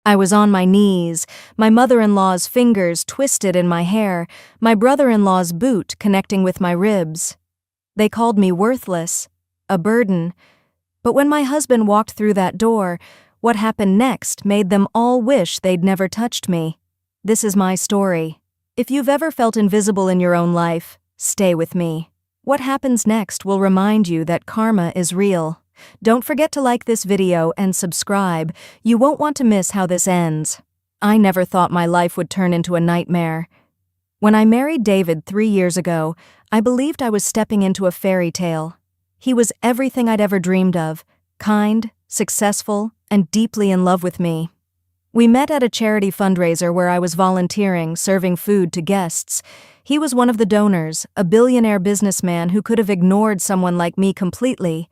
I was on my knees, my mother-in-law's fingers twisted in my hair, my brother-in-law's boot connecting with my ribs. They called me worthless, a burden. But when my husband walked through that door, what happened next made them all wish they'd never touched me. This is my story. If you've ever felt invisible in your own life, stay with me. What happens next will remind you that karma is real. Don't forget to like this video and subscribe. You won't want to miss how this ends. I never thought my life would turn into a nightmare. When I married David 3 years ago, I believed I was stepping into a fairy tale. He was everything I'd ever dreamed of, kind, successful, and deeply in love with me. We met at a charity fundraiser where I was volunteering, serving food to guests. He was one of the donors, a billionaire businessman who could have ignored someone like me completely.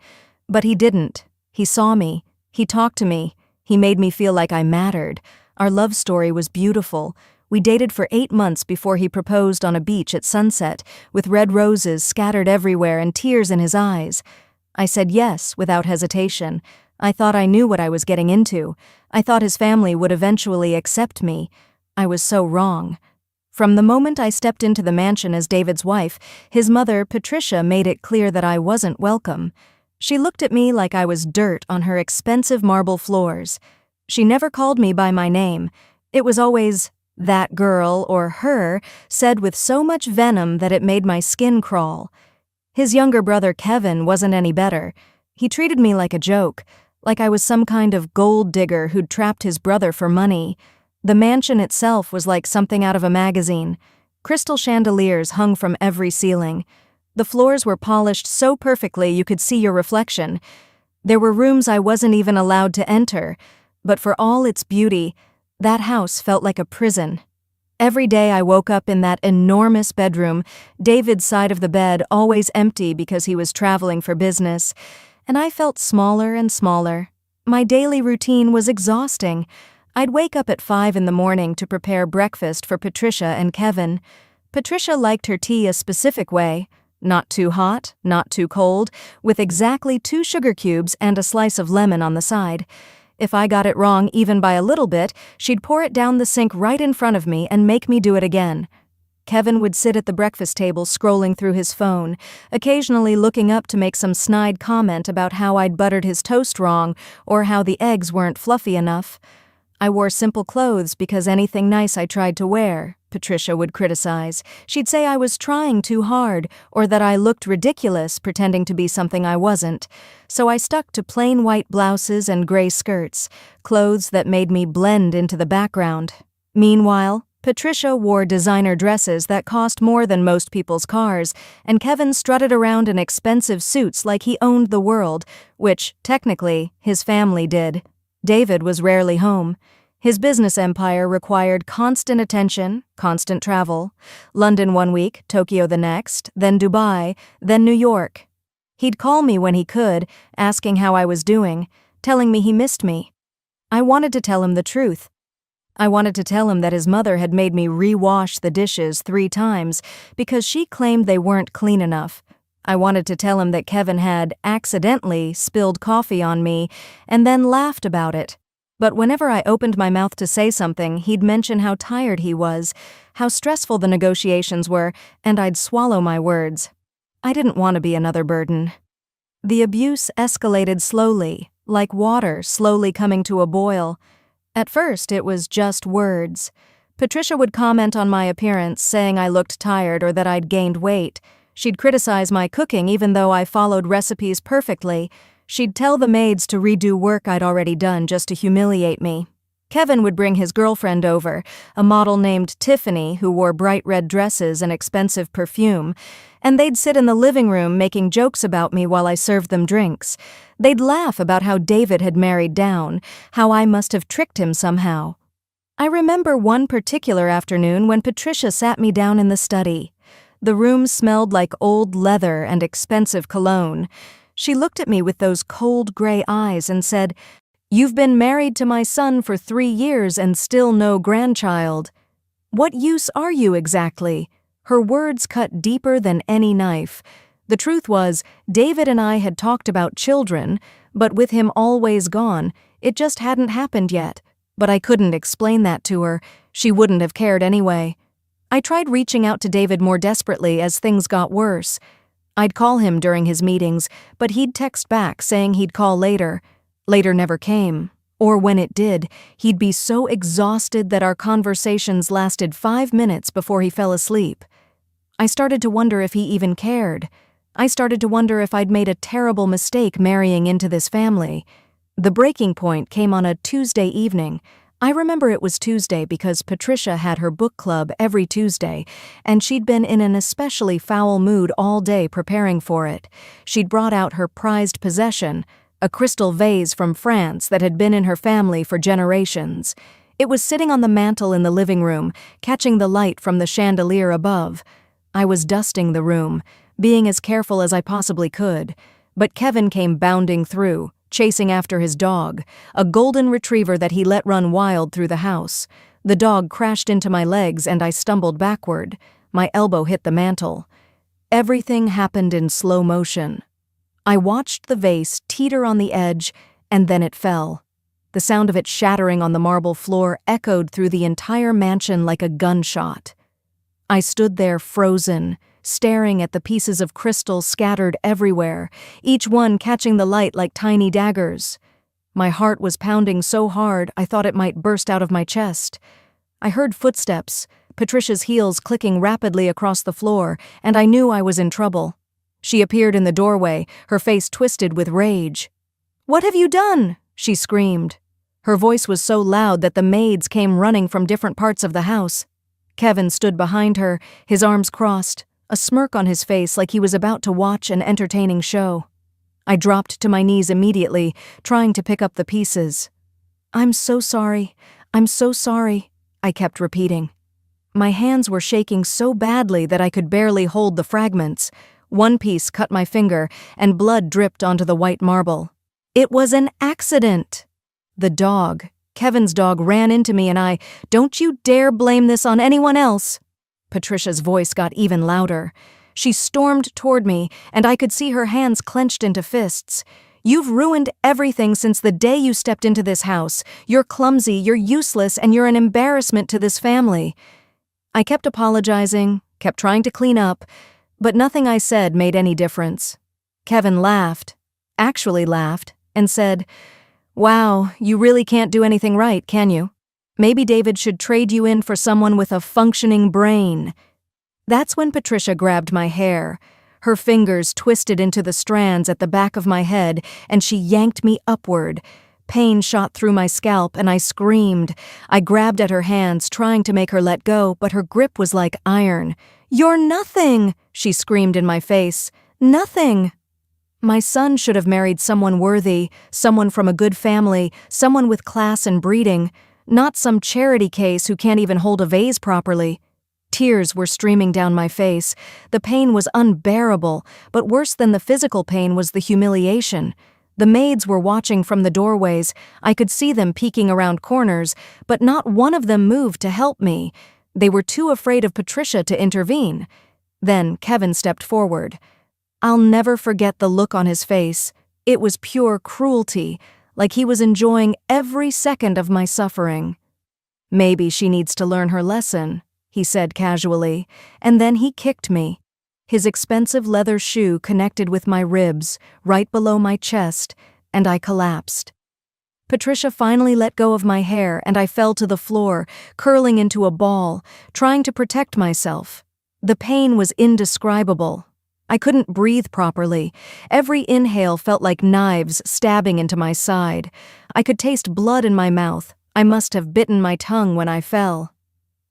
But he didn't. He saw me. He talked to me. He made me feel like I mattered. Our love story was beautiful. We dated for 8 months before he proposed on a beach at sunset, with red roses scattered everywhere and tears in his eyes. I said yes without hesitation. I thought I knew what I was getting into. I thought his family would eventually accept me. I was so wrong. From the moment I stepped into the mansion as David's wife, his mother, Patricia, made it clear that I wasn't welcome. She looked at me like I was dirt on her expensive marble floors. She never called me by my name. It was always that girl or her, said with so much venom that it made my skin crawl. His younger brother Kevin wasn't any better. He treated me like a joke, like I was some kind of gold digger who'd trapped his brother for money. The mansion itself was like something out of a magazine. Crystal chandeliers hung from every ceiling. The floors were polished so perfectly you could see your reflection. There were rooms I wasn't even allowed to enter, but for all its beauty, that house felt like a prison. Every day I woke up in that enormous bedroom, David's side of the bed always empty because he was traveling for business, and I felt smaller and smaller. My daily routine was exhausting. I'd wake up at 5 in the morning to prepare breakfast for Patricia and Kevin. Patricia liked her tea a specific way. Not too hot, not too cold, with exactly 2 sugar cubes and a slice of lemon on the side. If I got it wrong even by a little bit, she'd pour it down the sink right in front of me and make me do it again. Kevin would sit at the breakfast table scrolling through his phone, occasionally looking up to make some snide comment about how I'd buttered his toast wrong or how the eggs weren't fluffy enough. I wore simple clothes because anything nice I tried to wear, Patricia would criticize. She'd say I was trying too hard or that I looked ridiculous pretending to be something I wasn't. So I stuck to plain white blouses and gray skirts, clothes that made me blend into the background. Meanwhile, Patricia wore designer dresses that cost more than most people's cars, and Kevin strutted around in expensive suits like he owned the world, which, technically, his family did. David was rarely home. His business empire required constant attention, constant travel. London 1 week, Tokyo the next, then Dubai, then New York. He'd call me when he could, asking how I was doing, telling me he missed me. I wanted to tell him the truth. I wanted to tell him that his mother had made me re-wash the dishes 3 times because she claimed they weren't clean enough. I wanted to tell him that Kevin had accidentally spilled coffee on me and then laughed about it. But whenever I opened my mouth to say something, he'd mention how tired he was, how stressful the negotiations were, and I'd swallow my words. I didn't want to be another burden. The abuse escalated slowly, like water slowly coming to a boil. At first, it was just words. Patricia would comment on my appearance, saying I looked tired or that I'd gained weight. She'd criticize my cooking even though I followed recipes perfectly. She'd tell the maids to redo work I'd already done just to humiliate me. Kevin would bring his girlfriend over, a model named Tiffany who wore bright red dresses and expensive perfume, and they'd sit in the living room making jokes about me while I served them drinks. They'd laugh about how David had married down, how I must have tricked him somehow. I remember one particular afternoon when Patricia sat me down in the study. The room smelled like old leather and expensive cologne. She looked at me with those cold gray eyes and said, "You've been married to my son for 3 years and still no grandchild. What use are you exactly?" Her words cut deeper than any knife. The truth was, David and I had talked about children, but with him always gone, it just hadn't happened yet. But I couldn't explain that to her. She wouldn't have cared anyway. I tried reaching out to David more desperately as things got worse. I'd call him during his meetings, but he'd text back saying he'd call later. Later never came. Or when it did, he'd be so exhausted that our conversations lasted 5 minutes before he fell asleep. I started to wonder if he even cared. I started to wonder if I'd made a terrible mistake marrying into this family. The breaking point came on a Tuesday evening. I remember it was Tuesday because Patricia had her book club every Tuesday, and she'd been in an especially foul mood all day preparing for it. She'd brought out her prized possession, a crystal vase from France that had been in her family for generations. It was sitting on the mantel in the living room, catching the light from the chandelier above. I was dusting the room, being as careful as I possibly could, but Kevin came bounding through, chasing after his dog, a golden retriever that he let run wild through the house. The dog crashed into my legs and I stumbled backward. My elbow hit the mantel. Everything happened in slow motion. I watched the vase teeter on the edge, and then it fell. The sound of it shattering on the marble floor echoed through the entire mansion like a gunshot. I stood there frozen, staring at the pieces of crystal scattered everywhere, each one catching the light like tiny daggers. My heart was pounding so hard I thought it might burst out of my chest. I heard footsteps, Patricia's heels clicking rapidly across the floor, and I knew I was in trouble. She appeared in the doorway, her face twisted with rage. "What have you done?" she screamed. Her voice was so loud that the maids came running from different parts of the house. Kevin stood behind her, his arms crossed, a smirk on his face like he was about to watch an entertaining show. I dropped to my knees immediately, trying to pick up the pieces. "I'm so sorry, I'm so sorry," I kept repeating. My hands were shaking so badly that I could barely hold the fragments. One piece cut my finger, and blood dripped onto the white marble. "It was an accident." The dog, Kevin's dog, ran into me and "Don't you dare blame this on anyone else." Patricia's voice got even louder. She stormed toward me, and I could see her hands clenched into fists. "You've ruined everything since the day you stepped into this house. You're clumsy, you're useless, and you're an embarrassment to this family." I kept apologizing, kept trying to clean up, but nothing I said made any difference. Kevin laughed, actually laughed, and said, "Wow, you really can't do anything right, can you? Maybe David should trade you in for someone with a functioning brain." That's when Patricia grabbed my hair. Her fingers twisted into the strands at the back of my head, and she yanked me upward. Pain shot through my scalp, and I screamed. I grabbed at her hands, trying to make her let go, but her grip was like iron. "You're nothing," she screamed in my face. "Nothing." My son should have married someone worthy, someone from a good family, someone with class and breeding, not some charity case who can't even hold a vase properly. Tears were streaming down my face. The pain was unbearable, but worse than the physical pain was the humiliation. The maids were watching from the doorways. I could see them peeking around corners, but not one of them moved to help me. They were too afraid of Patricia to intervene. Then Kevin stepped forward. I'll never forget the look on his face. It was pure cruelty, like he was enjoying every second of my suffering. "Maybe she needs to learn her lesson," he said casually, and then he kicked me. His expensive leather shoe connected with my ribs, right below my chest, and I collapsed. Patricia finally let go of my hair, and I fell to the floor, curling into a ball, trying to protect myself. The pain was indescribable. I couldn't breathe properly. Every inhale felt like knives stabbing into my side. I could taste blood in my mouth. I must have bitten my tongue when I fell.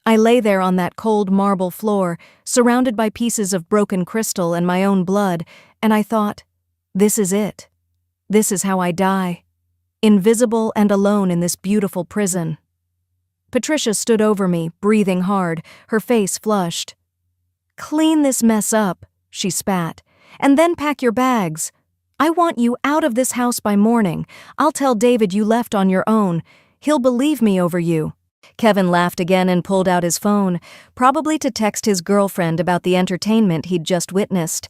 I lay there on that cold marble floor, surrounded by pieces of broken crystal and my own blood, and I thought, this is it. This is how I die. Invisible and alone in this beautiful prison. Patricia stood over me, breathing hard, her face flushed. "Clean this mess up," she spat, "and then pack your bags. I want you out of this house by morning. I'll tell David you left on your own. He'll believe me over you." Kevin laughed again and pulled out his phone, probably to text his girlfriend about the entertainment he'd just witnessed.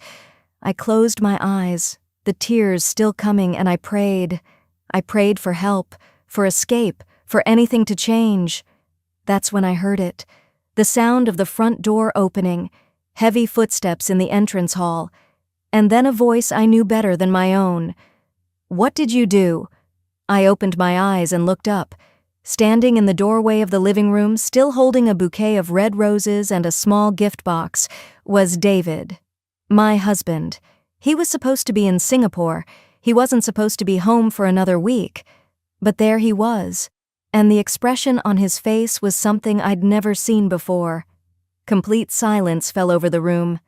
I closed my eyes, the tears still coming, and I prayed. I prayed for help, for escape, for anything to change. That's when I heard it. The sound of the front door opening, heavy footsteps in the entrance hall, and then a voice I knew better than my own. "What did you do?" I opened my eyes and looked up. Standing in the doorway of the living room, still holding a bouquet of red roses and a small gift box, was David. My husband. He was supposed to be in Singapore. He wasn't supposed to be home for another week. But there he was, and the expression on his face was something I'd never seen before. Complete silence fell over the room.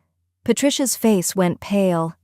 Patricia's face went pale.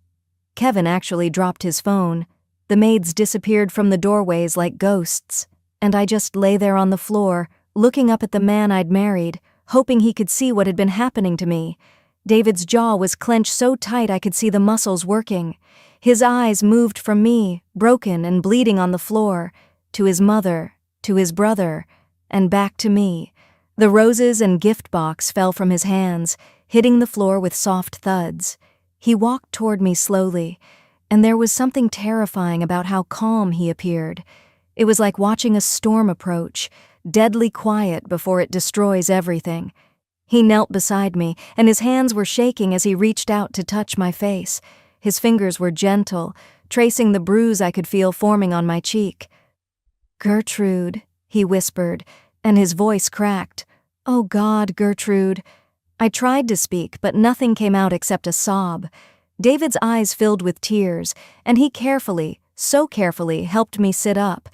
Kevin actually dropped his phone. The maids disappeared from the doorways like ghosts, and I just lay there on the floor, looking up at the man I'd married, hoping he could see what had been happening to me. David's jaw was clenched so tight I could see the muscles working. His eyes moved from me, broken and bleeding on the floor, to his mother, to his brother, and back to me. The roses and gift box fell from his hands, hitting the floor with soft thuds. He walked toward me slowly, and there was something terrifying about how calm he appeared. It was like watching a storm approach, deadly quiet before it destroys everything. He knelt beside me, and his hands were shaking as he reached out to touch my face. His fingers were gentle, tracing the bruise I could feel forming on my cheek. "Gertrude," he whispered, and his voice cracked. "Oh God, Gertrude." I tried to speak, but nothing came out except a sob. David's eyes filled with tears, and he carefully, so carefully, helped me sit up.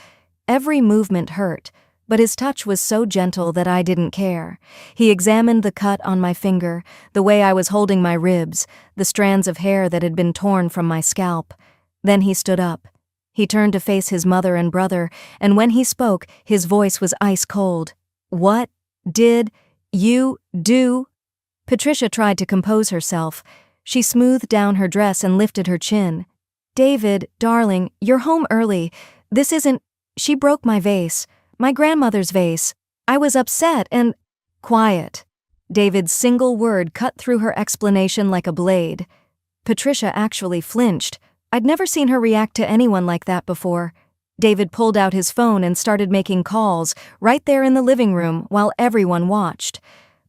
Every movement hurt, but his touch was so gentle that I didn't care. He examined the cut on my finger, the way I was holding my ribs, the strands of hair that had been torn from my scalp. Then he stood up. He turned to face his mother and brother, and when he spoke, his voice was ice cold. "What did you do?" Patricia tried to compose herself. She smoothed down her dress and lifted her chin. "David, darling, you're home early. This isn't—" She broke my vase, my grandmother's vase. I was upset and— "Quiet." David's single word cut through her explanation like a blade. Patricia actually flinched. I'd never seen her react to anyone like that before. David pulled out his phone and started making calls, right there in the living room, while everyone watched.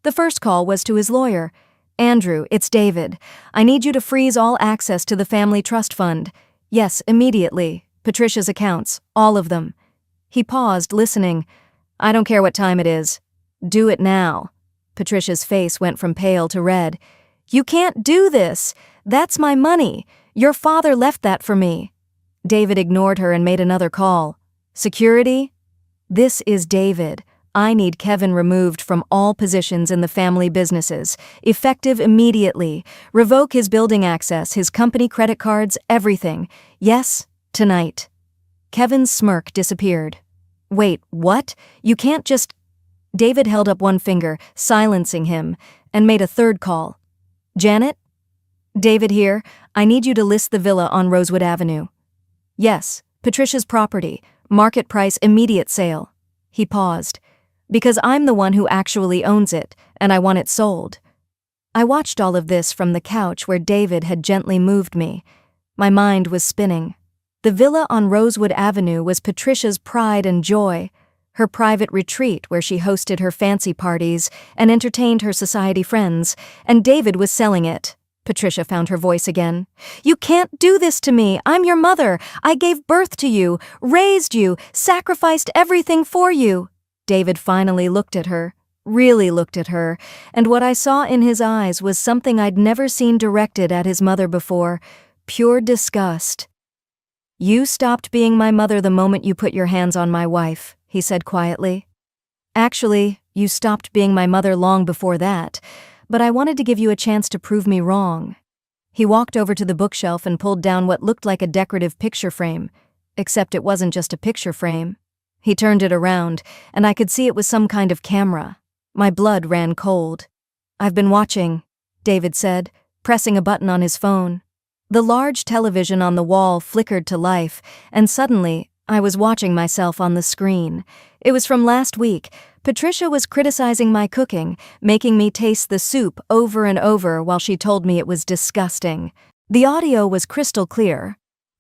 The first call was to his lawyer. "Andrew, it's David. I need you to freeze all access to the family trust fund. Yes, immediately. Patricia's accounts, all of them." He paused, listening. "I don't care what time it is. Do it now." Patricia's face went from pale to red. "You can't do this. That's my money. Your father left that for me." David ignored her and made another call. "Security? This is David. I need Kevin removed from all positions in the family businesses, effective immediately. Revoke his building access, his company credit cards, everything. Yes, tonight." Kevin's smirk disappeared. "Wait, what? You can't just—" David held up one finger, silencing him, and made a third call. "Janet? David here. I need you to list the villa on Rosewood Avenue." "Yes, Patricia's property. Market price, immediate sale." He paused. "Because I'm the one who actually owns it, and I want it sold." I watched all of this from the couch where David had gently moved me. My mind was spinning. The villa on Rosewood Avenue was Patricia's pride and joy, her private retreat where she hosted her fancy parties and entertained her society friends, and David was selling it. Patricia found her voice again. "You can't do this to me. I'm your mother. I gave birth to you, raised you, sacrificed everything for you." David finally looked at her, really looked at her, and what I saw in his eyes was something I'd never seen directed at his mother before, pure disgust. "You stopped being my mother the moment you put your hands on my wife," he said quietly. "Actually, you stopped being my mother long before that, but I wanted to give you a chance to prove me wrong." He walked over to the bookshelf and pulled down what looked like a decorative picture frame, except it wasn't just a picture frame. He turned it around, and I could see it was some kind of camera. My blood ran cold. "I've been watching," David said, pressing a button on his phone. The large television on the wall flickered to life, and suddenly, I was watching myself on the screen. It was from last week. Patricia was criticizing my cooking, making me taste the soup over and over while she told me it was disgusting. The audio was crystal clear.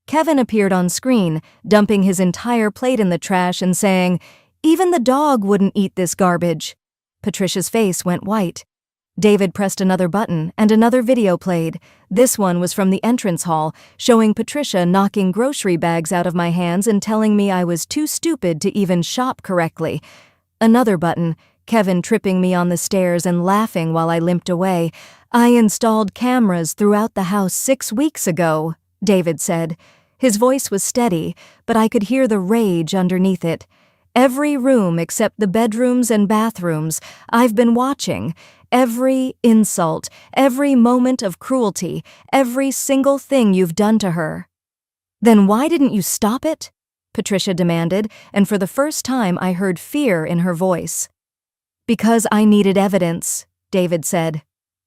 Kevin appeared on screen, dumping his entire plate in the trash and saying, Even the dog wouldn't eat this garbage." Patricia's face went white. David pressed another button and another video played. This one was from the entrance hall, showing Patricia knocking grocery bags out of my hands and telling me I was too stupid to even shop correctly. Another button, Kevin tripping me on the stairs and laughing while I limped away. "I installed cameras throughout the house 6 weeks ago," David said. His voice was steady, but I could hear the rage underneath it. "Every room except the bedrooms and bathrooms. I've been watching. Every insult, every moment of cruelty, every single thing you've done to her." "Then why didn't you stop it?" Patricia demanded, and for the first time I heard fear in her voice. "Because I needed evidence," David said.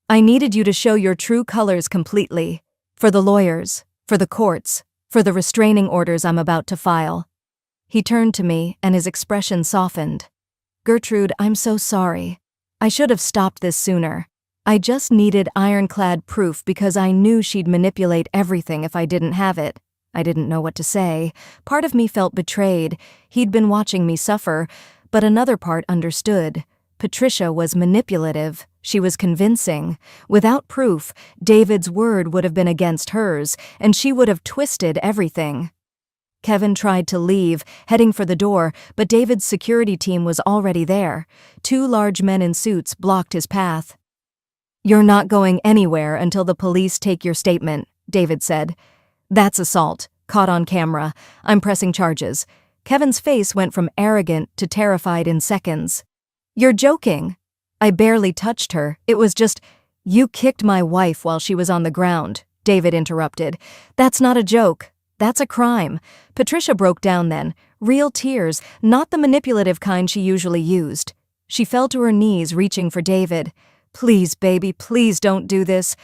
"I needed you to show your true colors completely. For the lawyers, for the courts, for the restraining orders I'm about to file." He turned to me, and his expression softened. "Gertrude, I'm so sorry. I should have stopped this sooner. I just needed ironclad proof because I knew she'd manipulate everything if I didn't have it." I didn't know what to say. Part of me felt betrayed. He'd been watching me suffer, but another part understood. Patricia was manipulative. She was convincing. Without proof, David's word would have been against hers, and she would have twisted everything. Kevin tried to leave, heading for the door, but David's security team was already there. 2 large men in suits blocked his path. "You're not going anywhere until the police take your statement," David said. "That's assault, caught on camera. I'm pressing charges." Kevin's face went from arrogant to terrified in seconds. "You're joking." "I barely touched her. It was just—" "You kicked my wife while she was on the ground," David interrupted. "That's not a joke. That's a crime." Patricia broke down then, real tears, not the manipulative kind she usually used. She fell to her knees, reaching for David. "Please, baby, please don't do this.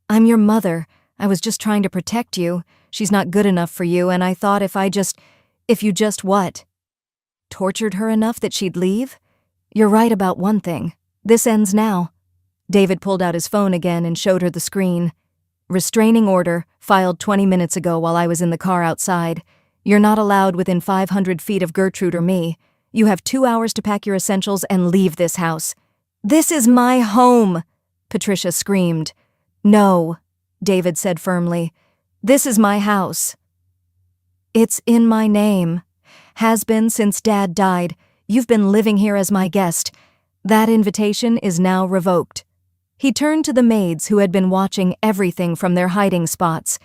I'm your mother. I was just trying to protect you. She's not good enough for you, and I thought if you just what? Tortured her enough that she'd leave? You're right about one thing. This ends now." David pulled out his phone again and showed her the screen. "Restraining order, filed 20 minutes ago while I was in the car outside. You're not allowed within 500 feet of Gertrude or me. You have 2 hours to pack your essentials and leave this house." "This is my home!" Patricia screamed. "No," David said firmly. "This is my house. It's in my name. Has been since Dad died. You've been living here as my guest. That invitation is now revoked." He turned to the maids who had been watching everything from their hiding spots.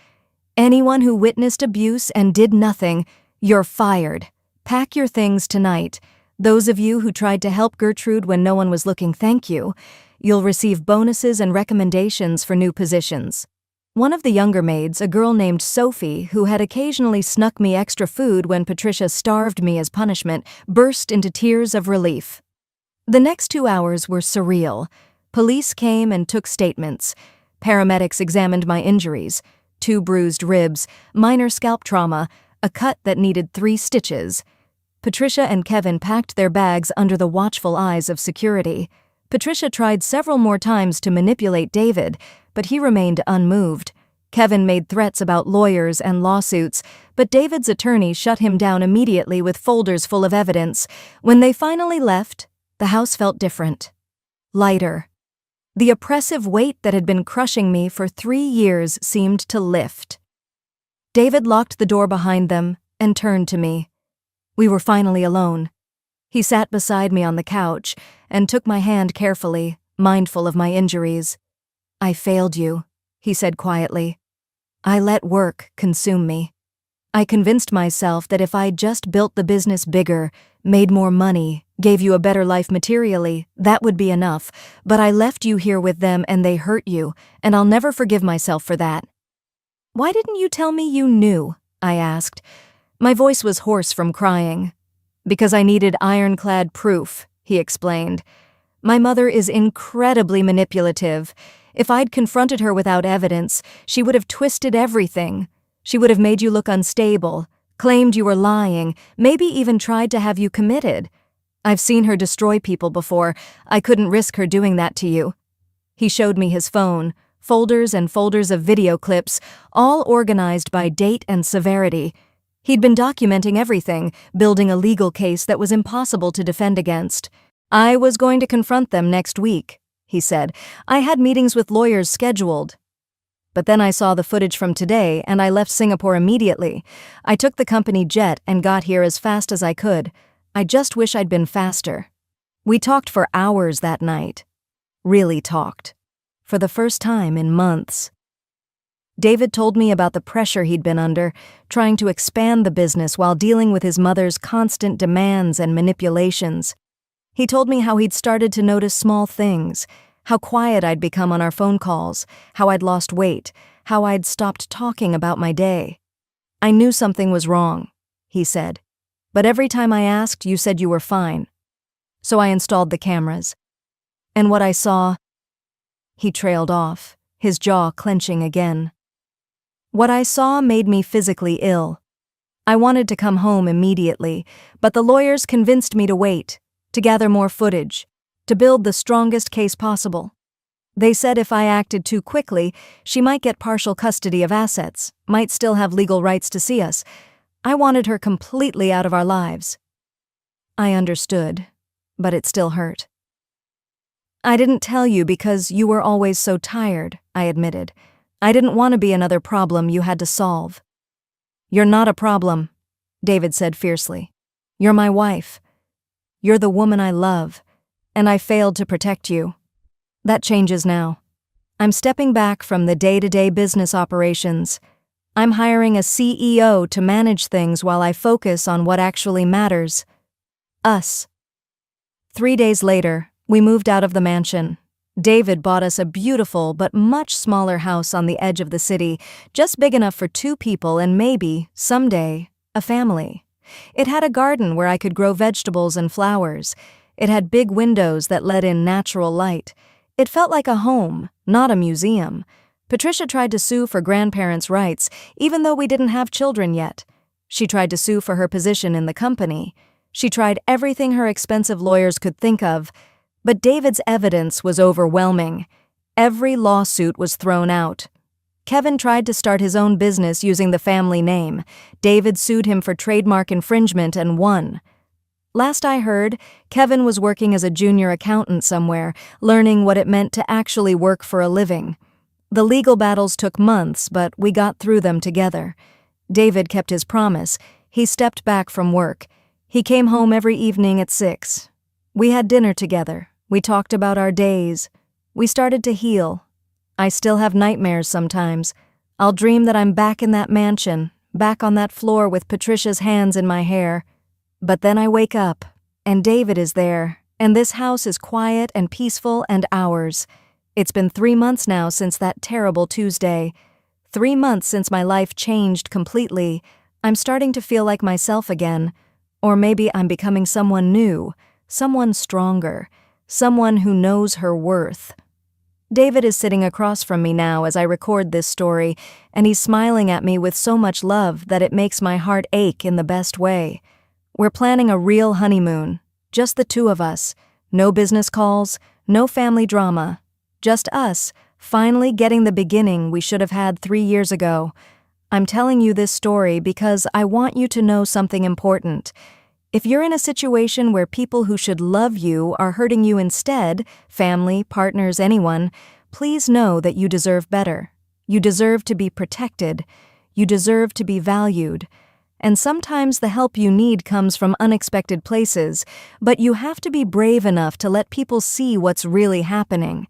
"Anyone who witnessed abuse and did nothing, you're fired. Pack your things tonight. Those of you who tried to help Gertrude when no one was looking, thank you. You'll receive bonuses and recommendations for new positions." One of the younger maids, a girl named Sophie, who had occasionally snuck me extra food when Patricia starved me as punishment, burst into tears of relief. The next 2 hours were surreal. Police came and took statements. Paramedics examined my injuries: 2 bruised ribs, minor scalp trauma, a cut that needed 3 stitches. Patricia and Kevin packed their bags under the watchful eyes of security. Patricia tried several more times to manipulate David, but he remained unmoved. Kevin made threats about lawyers and lawsuits, but David's attorney shut him down immediately with folders full of evidence. When they finally left, the house felt different. Lighter. The oppressive weight that had been crushing me for 3 years seemed to lift. David locked the door behind them and turned to me. We were finally alone. He sat beside me on the couch and took my hand carefully, mindful of my injuries. "I failed you," he said quietly. "I let work consume me. I convinced myself that if I'd just built the business bigger, made more money, gave you a better life materially, that would be enough, but I left you here with them and they hurt you, and I'll never forgive myself for that." "Why didn't you tell me you knew?" I asked. My voice was hoarse from crying. "Because I needed ironclad proof," he explained. "My mother is incredibly manipulative. If I'd confronted her without evidence, she would have twisted everything. She would have made you look unstable, claimed you were lying, maybe even tried to have you committed. I've seen her destroy people before. I couldn't risk her doing that to you." He showed me his phone, folders and folders of video clips, all organized by date and severity. He'd been documenting everything, building a legal case that was impossible to defend against. "I was going to confront them next week," he said. "I had meetings with lawyers scheduled. But then I saw the footage from today and I left Singapore immediately. I took the company jet and got here as fast as I could. I just wish I'd been faster." We talked for hours that night. Really talked. For the first time in months. David told me about the pressure he'd been under, trying to expand the business while dealing with his mother's constant demands and manipulations. He told me how he'd started to notice small things, how quiet I'd become on our phone calls, how I'd lost weight, how I'd stopped talking about my day. "I knew something was wrong," he said. "But every time I asked, you said you were fine. So I installed the cameras. And what I saw..." He trailed off, his jaw clenching again. "What I saw made me physically ill. I wanted to come home immediately, but the lawyers convinced me to wait, to gather more footage, to build the strongest case possible. They said if I acted too quickly, she might get partial custody of assets, might still have legal rights to see us. I wanted her completely out of our lives." I understood, but it still hurt. "I didn't tell you because you were always so tired," I admitted. "I didn't want to be another problem you had to solve." "You're not a problem," David said fiercely. "You're my wife. You're the woman I love, and I failed to protect you. That changes now. I'm stepping back from the day-to-day business operations. I'm hiring a CEO to manage things while I focus on what actually matters. Us." 3 days later, we moved out of the mansion. David bought us a beautiful but much smaller house on the edge of the city, just big enough for 2 people and maybe, someday, a family. It had a garden where I could grow vegetables and flowers. It had big windows that let in natural light. It felt like a home, not a museum. Patricia tried to sue for grandparents' rights, even though we didn't have children yet. She tried to sue for her position in the company. She tried everything her expensive lawyers could think of. But David's evidence was overwhelming. Every lawsuit was thrown out. Kevin tried to start his own business using the family name. David sued him for trademark infringement and won. Last I heard, Kevin was working as a junior accountant somewhere, learning what it meant to actually work for a living. The legal battles took months, but we got through them together. David kept his promise. He stepped back from work. He came home every evening at 6. We had dinner together. We talked about our days. We started to heal. I still have nightmares sometimes. I'll dream that I'm back in that mansion, back on that floor with Patricia's hands in my hair. But then I wake up, and David is there, and this house is quiet and peaceful and ours. It's been 3 months now since that terrible Tuesday. 3 months since my life changed completely. I'm starting to feel like myself again. Or maybe I'm becoming someone new, someone stronger, someone who knows her worth. David is sitting across from me now as I record this story, and he's smiling at me with so much love that it makes my heart ache in the best way. We're planning a real honeymoon, just the 2 of us. No business calls, no family drama. Just us, finally getting the beginning we should have had 3 years ago. I'm telling you this story because I want you to know something important. If you're in a situation where people who should love you are hurting you instead, family, partners, anyone, please know that you deserve better. You deserve to be protected. You deserve to be valued. And sometimes the help you need comes from unexpected places, but you have to be brave enough to let people see what's really happening.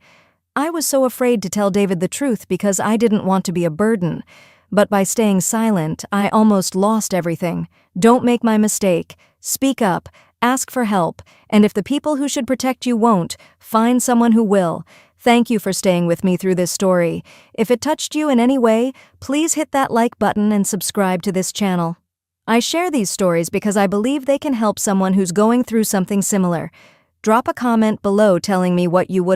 I was so afraid to tell David the truth because I didn't want to be a burden. But by staying silent, I almost lost everything. Don't make my mistake. Speak up, ask for help, and if the people who should protect you won't, find someone who will. Thank you for staying with me through this story. If it touched you in any way, please hit that like button and subscribe to this channel. I share these stories because I believe they can help someone who's going through something similar. Drop a comment below telling me what you would have